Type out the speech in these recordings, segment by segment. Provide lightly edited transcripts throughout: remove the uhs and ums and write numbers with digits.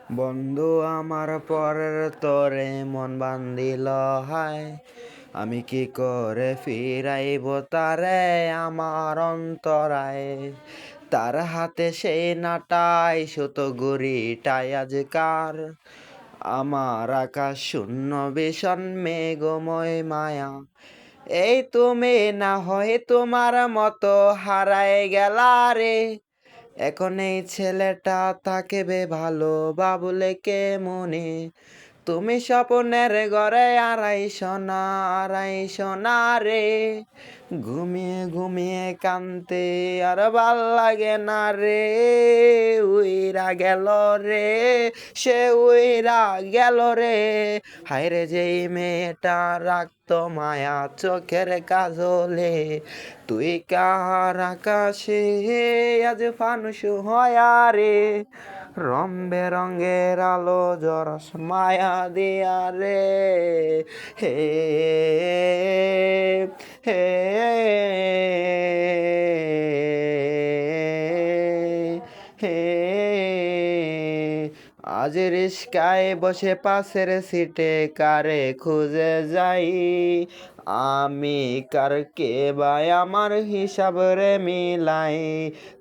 বন্ধু আমার পরের তরে মন বান্ধিল হায়, আমি কি করে ফিরাইব তারে আমার অন্তরায়। তার হাতে সেই নাটাই সুতো গুড়িটাই আজকার, আমার আকাশ শূন্য ভীষণ মেঘময় মায়া। এই তুমি না হয় তোমার মতো হারায় গেলা রে, এখন এই ছেলেটা থাকবে ভালো বাবুলে কে মনে। তুমি স্বপ্নের ঘরে আড়াইশো না রে, ঘুমিয়ে ঘুমিয়ে কানতে আর ভাল লাগে না রে। উইরা গেল রে, সে উইরা গেল রে। হায়রে যেই মেয়েটা রাখতো মায়া চোখের কাজলে, তুই কার আকাশে আজ ফানুস হয়া রে। রং বেরঙের আলো জরস মায়া দিয়া রে। হে হে হে আজ রিস্কায় বসে পাশের সিটে কারে খুঁজে যাই, আমি কার কে ভাই আমার হিসাব রে মিলাই।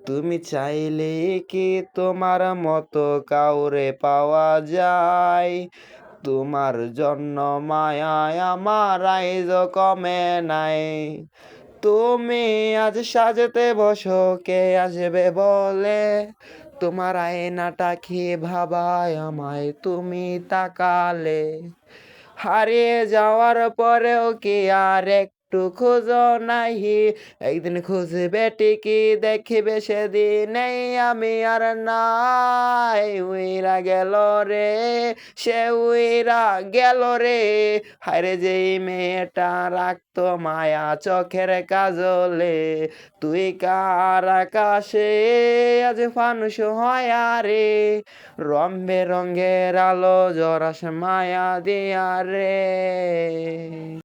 তুমি চাইলে কি তোমার মতো কাউরে পাওয়া যায়, তোমার জন্য মায়ায় আমার আইজ কমে নাই। তুমি আজ সাজতে বসো কে আসবে বলে, তোমার আয়নাটা কি ভাবায় আমায় তুমি তাকালে। হারিয়ে যাওয়ার পরেও কি আর একটু খোঁজো নাহি, একদিন খুঁজবে ঠিকই দেখিবে সেদিনেই আমি আর নাই। উইরা গেল রে, সে উইরা গেল রে। হায়রে যেই মেয়েটা রাখতো মায়া চোখের কাজলে, তুই কার আকাশে আজ ফানুস হয়া রে। রং বেরঙের আলো জরস মায়া দিয়া রে।